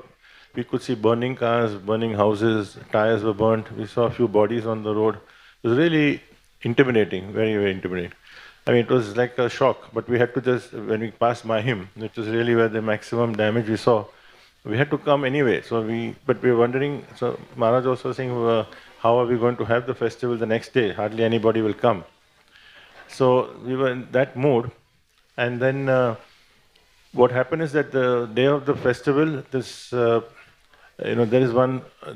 we could see burning cars, burning houses, tires were burnt. We saw a few bodies on the road. It was really intimidating, very, very intimidating. I mean, it was like a shock, but we had to just, when we passed by him, which was really where the maximum damage we saw, we had to come anyway. But we were wondering, so Maharaj also was saying, how are we going to have the festival the next day? Hardly anybody will come. So we were in that mood, and then what happened is that the day of the festival, there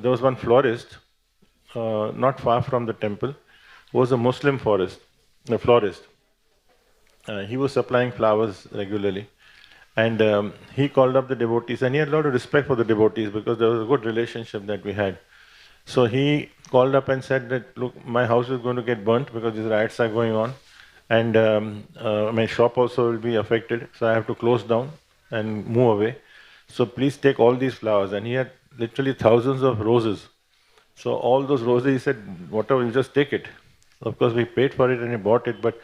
was one florist, not far from the temple, who was a Muslim florist. He was supplying flowers regularly, and he called up the devotees, and he had a lot of respect for the devotees, because there was a good relationship that we had. So he called up and said that, look, my house is going to get burnt because these riots are going on, and my shop also will be affected, so I have to close down and move away. So please take all these flowers. And he had literally thousands of roses. So all those roses, he said, whatever, you just take it. Of course, we paid for it and we bought it, but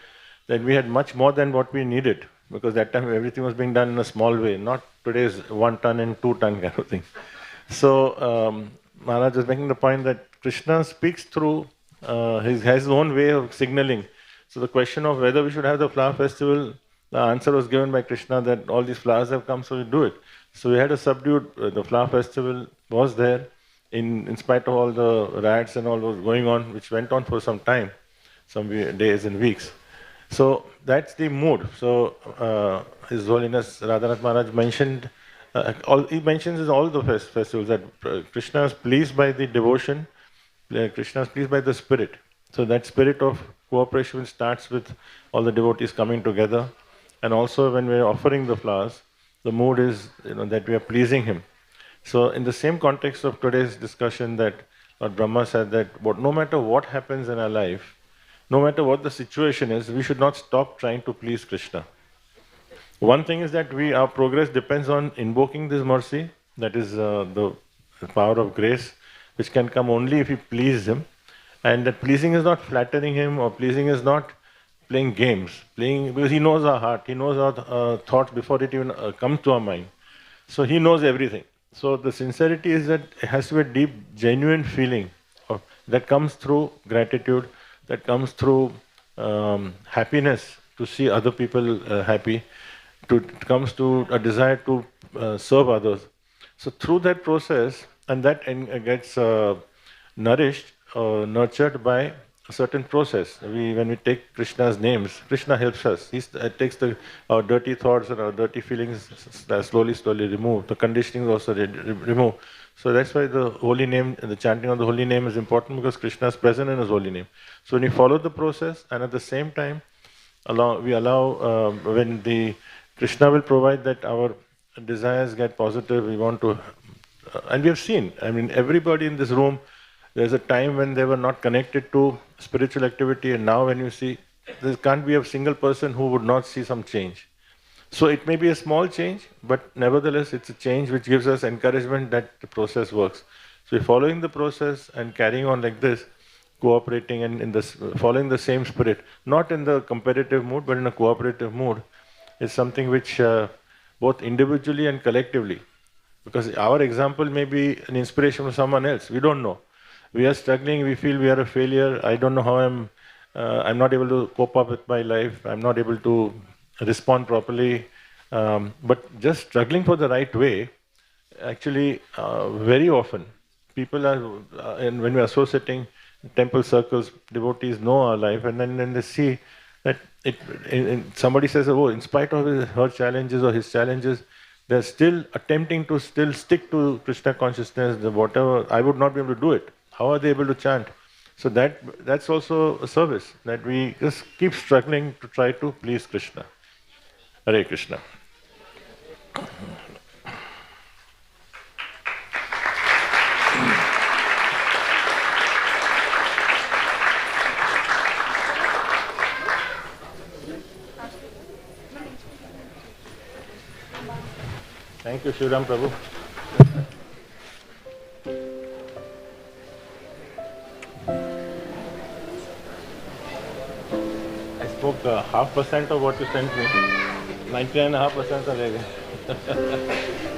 then we had much more than what we needed, because that time everything was being done in a small way, not today's 1 ton and 2 ton kind of thing. So Maharaj is making the point that Krishna speaks through, he has his own way of signaling. So the question of whether we should have the flower festival, the answer was given by Krishna that all these flowers have come, so we do it. So we had a subdued, the flower festival was there in spite of all the riots and all those going on, which went on for some time, some days and weeks. So that's the mood. So His Holiness Radhanath Maharaj mentioned, he mentions in all the festivals that Krishna is pleased by the devotion, Krishna is pleased by the spirit. So that spirit of cooperation starts with all the devotees coming together, and also when we are offering the flowers, the mood is that we are pleasing him. So in the same context of today's discussion, that Lord Brahma said that no matter what happens in our life, no matter what the situation is, we should not stop trying to please Krishna. One thing is that our progress depends on invoking this mercy, that is the power of grace, which can come only if we please him. And that pleasing is not flattering him, or pleasing is not playing games. Because he knows our heart, he knows our thoughts before it even comes to our mind. So he knows everything. So the sincerity is that it has to be a deep, genuine feeling that comes through gratitude, that comes through happiness to see other people happy, it comes to a desire to serve others. So through that process, and that gets nourished or nurtured by a certain process. When we take Krishna's names, Krishna helps us. He takes our dirty thoughts and our dirty feelings slowly remove. The conditioning also remove. So that's why the holy name, the chanting of the holy name is important, because Krishna is present in his holy name. So when we follow the process, and at the same time, when the Krishna will provide that our desires get positive, we want to, and we have seen, everybody in this room, there's a time when they were not connected to spiritual activity, and now when you see, there can't be a single person who would not see some change. So it may be a small change, but nevertheless it's a change which gives us encouragement that the process works. So following the process and carrying on like this, cooperating and following the same spirit, not in the competitive mood, but in a cooperative mood, is something which both individually and collectively, because our example may be an inspiration for someone else, we don't know. We are struggling, we feel we are a failure, I don't know how I'm not able to cope up with my life, I'm not able to respond properly, but just struggling for the right way, actually very often, people are, and when we are associating temple circles, devotees know our life, and then they see that somebody says, oh, in spite of her challenges or his challenges, they're still attempting to still stick to Krishna consciousness, whatever, I would not be able to do it. How are they able to chant? So that's also a service, that we just keep struggling to try to please Krishna. Hare Krishna. Thank you, Shriram Prabhu. I spoke 0.5% of what you sent me. 99.5% are